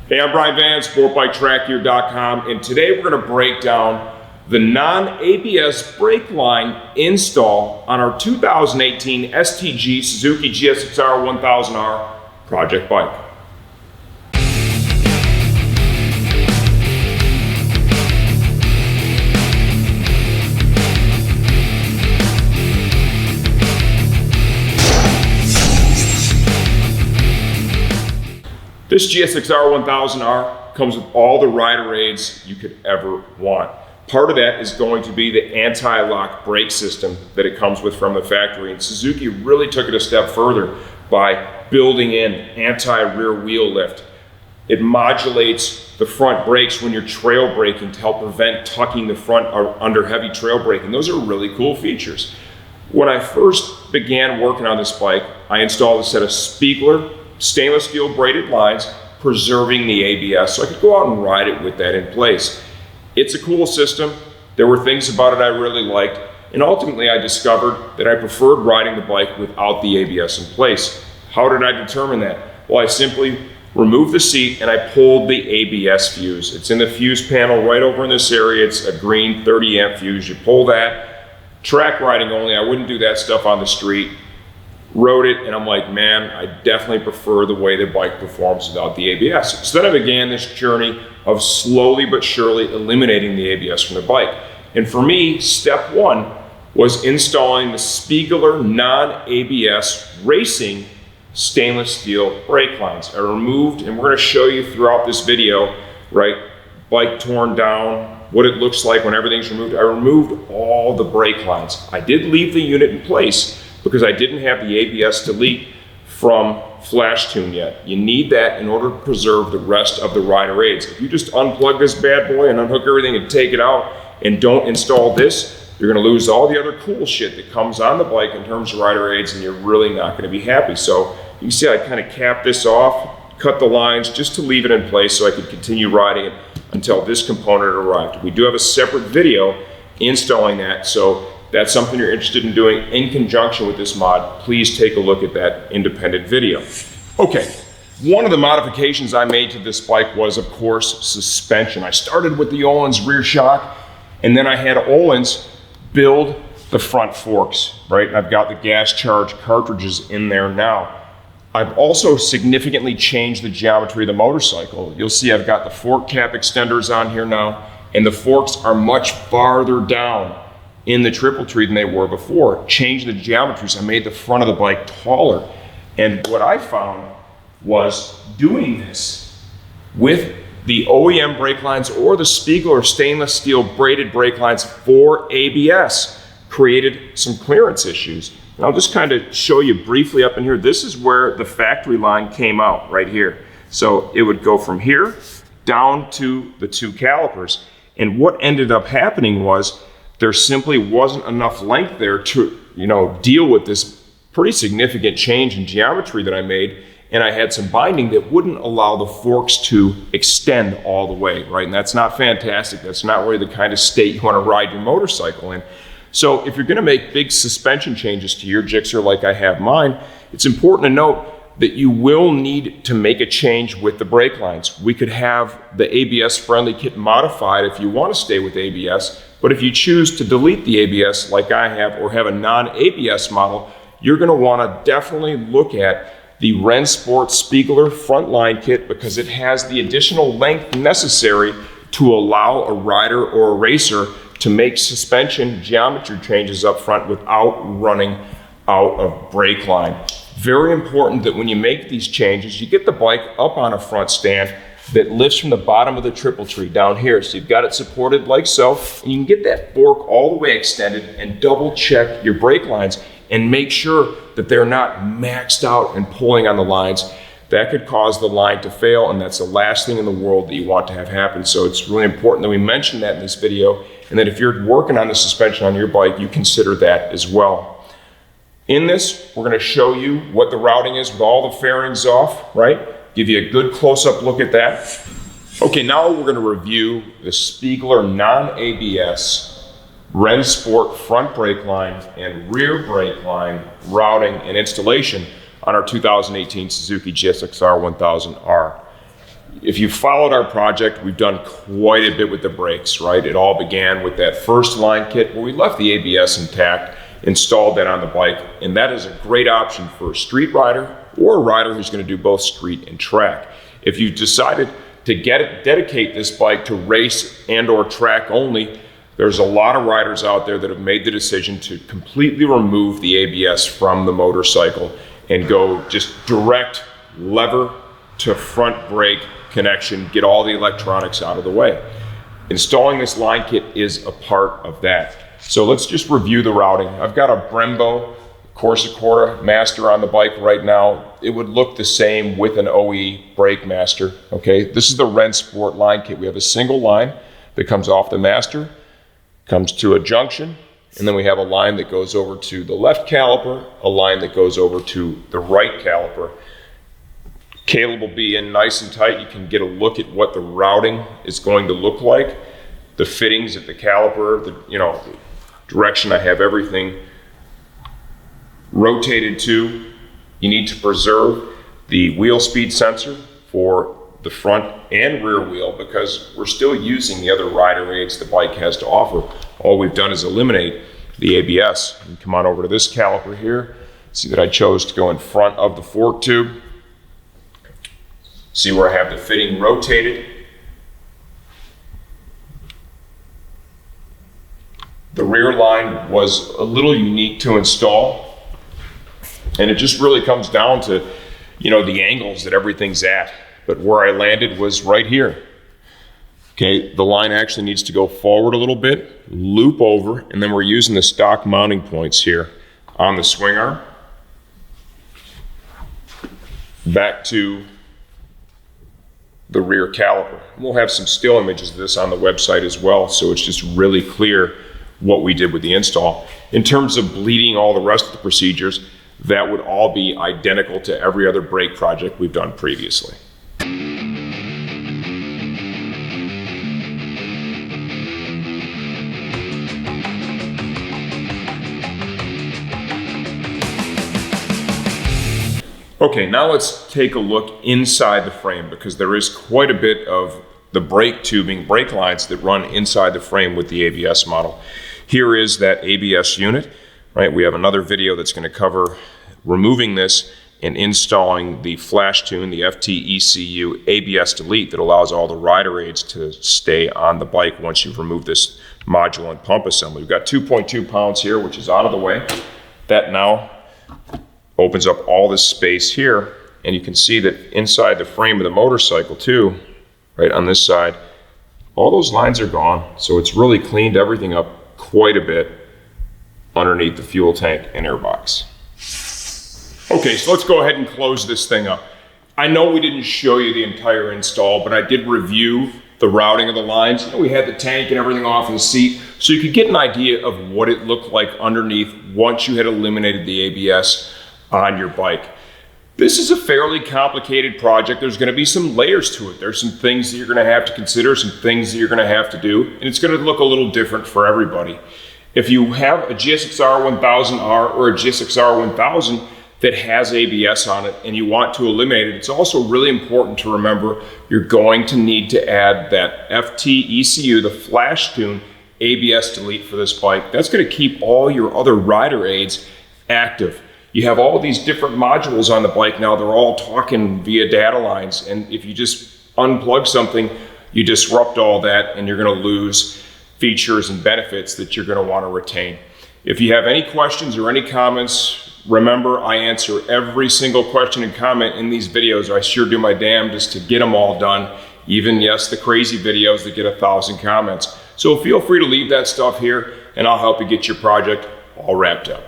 Hey, I'm Brian Van, SportbikeTrackGear.com, and today we're going to break down the non-ABS brake line install on our 2018 STG Suzuki GSX-R1000R project bike. This GSX-R1000R comes with all the rider aids you could ever want. Part of that is going to be the anti-lock brake system that it comes with from the factory. And Suzuki really took it a step further by building in anti-rear wheel lift. It modulates the front brakes when you're trail braking to help prevent tucking the front under heavy trail braking. Those are really cool features. When I first began working on this bike, I installed a set of Spiegler stainless steel braided lines, preserving the ABS, so I could go out and ride it with that in place. It's a cool system. There were things about it I really liked, and ultimately I discovered that I preferred riding the bike without the ABS in place. How did I determine that? Well, I simply removed the seat and I pulled the ABS fuse. It's in the fuse panel right over in this area. It's a green 30 amp fuse. You pull that. Track riding only. I wouldn't do that stuff on the street. Rode it, and I'm like, man, I definitely prefer the way the bike performs without the ABS. So then I began this journey of slowly but surely eliminating the ABS from the bike. And for me, step one was installing the Spiegler non-ABS racing stainless steel brake lines. I removed, and we're gonna show you throughout this video, right, bike torn down, what it looks like when everything's removed. I removed all the brake lines. I did leave the unit in place because I didn't have the ABS delete from Flash Tune yet. You need that in order to preserve the rest of the rider aids. If you just unplug this bad boy and unhook everything and take it out and don't install this, you're gonna lose all the other cool shit that comes on the bike in terms of rider aids, and you're really not gonna be happy. So you can see I kind of capped this off, cut the lines just to leave it in place so I could continue riding it until this component arrived. We do have a separate video installing that, so that's something you're interested in doing in conjunction with this mod, please take a look at that independent video. Okay, one of the modifications I made to this bike was, of course, suspension. I started with the Öhlins rear shock, and then I had Öhlins build the front forks, right? I've got the gas charge cartridges in there now. I've also significantly changed the geometry of the motorcycle. You'll see I've got the fork cap extenders on here now, and the forks are much farther down in the triple tree than they were before. Changed the geometries. I made the front of the bike taller. And what I found was doing this with the OEM brake lines or the Spiegler stainless steel braided brake lines for ABS created some clearance issues. And I'll just kind of show you briefly up in here. This is where the factory line came out right here. So it would go from here down to the two calipers. And what ended up happening was there simply wasn't enough length there to, deal with this pretty significant change in geometry that I made. And I had some binding that wouldn't allow the forks to extend all the way, right? And that's not fantastic. That's not really the kind of state you want to ride your motorcycle in. So if you're going to make big suspension changes to your Gixxer like I have mine, it's important to note that you will need to make a change with the brake lines. We could have the ABS friendly kit modified if you want to stay with ABS, but if you choose to delete the ABS like I have or have a non-ABS model, you're going to want to definitely look at the Rennsport Spiegler frontline kit because it has the additional length necessary to allow a rider or a racer to make suspension geometry changes up front without running out of brake line. Very important that when you make these changes, you get the bike up on a front stand that lifts from the bottom of the triple tree down here. So you've got it supported like so, and you can get that fork all the way extended and double check your brake lines and make sure that they're not maxed out and pulling on the lines. That could cause the line to fail, and that's the last thing in the world that you want to have happen. So it's really important that we mention that in this video, and that if you're working on the suspension on your bike, you consider that as well. In this, we're going to show you what the routing is with all the fairings off, right? Give you a good close-up look at that. Okay, now we're going to review the Spiegler non-ABS Rennsport front brake line and rear brake line routing and installation on our 2018 Suzuki GSX-R1000R. If you followed our project, we've done quite a bit with the brakes, right? It all began with that first line kit where we left the ABS intact, installed that on the bike, and that is a great option for a street rider or a rider who's going to do both street and track. If you decided to dedicate this bike to race and or track only, there's a lot of riders out there that have made the decision to completely remove the ABS from the motorcycle and go just direct lever to front brake connection, get all the electronics out of the way. Installing this line kit is a part of that. So let's just review the routing. I've got a Brembo Corsa Master on the bike right now. It would look the same with an OE Brake Master, okay? This is the Rennsport line kit. We have a single line that comes off the Master, comes to a junction, and then we have a line that goes over to the left caliper, a line that goes over to the right caliper. Cable will be in nice and tight. You can get a look at what the routing is going to look like. The fittings at the caliper, the direction I have everything rotated to. You need to preserve the wheel speed sensor for the front and rear wheel because we're still using the other rider aids the bike has to offer. All we've done is eliminate the ABS. You come on over to this caliper here. See that I chose to go in front of the fork tube. See where I have the fitting rotated. The rear line was a little unique to install, and it just really comes down to, the angles that everything's at. But where I landed was right here. Okay, the line actually needs to go forward a little bit, loop over, and then we're using the stock mounting points here on the swing arm. Back to the rear caliper. We'll have some still images of this on the website as well, so it's just really clear what we did with the install. In terms of bleeding all the rest of the procedures, that would all be identical to every other brake project we've done previously. Okay, now let's take a look inside the frame because there is quite a bit of the brake tubing, brake lines that run inside the frame with the ABS model. Here is that ABS unit, right? We have another video that's going to cover removing this and installing the flash tune, the FT-ECU ABS delete that allows all the rider aids to stay on the bike once you've removed this module and pump assembly. We've got 2.2 pounds here, which is out of the way. That now opens up all this space here, and you can see that inside the frame of the motorcycle too, right on this side, all those lines are gone. So it's really cleaned everything up quite a bit underneath the fuel tank and airbox. Okay, so let's go ahead and close this thing up. I know we didn't show you the entire install, but I did review the routing of the lines. We had the tank and everything off the seat, so you could get an idea of what it looked like underneath once you had eliminated the ABS on your bike. This is a fairly complicated project. There's going to be some layers to it. There's some things that you're going to have to consider, some things that you're going to have to do, and it's going to look a little different for everybody. If you have a GSX-R1000R or a GSX-R1000 that has ABS on it and you want to eliminate it, it's also really important to remember you're going to need to add that FT-ECU, the flash tune ABS delete for this bike. That's going to keep all your other rider aids active. You have all these different modules on the bike now. They're all talking via data lines. And if you just unplug something, you disrupt all that and you're going to lose features and benefits that you're going to want to retain. If you have any questions or any comments, remember I answer every single question and comment in these videos. I sure do my damnedest to get them all done. Even, yes, the crazy videos that get 1,000 comments. So feel free to leave that stuff here and I'll help you get your project all wrapped up.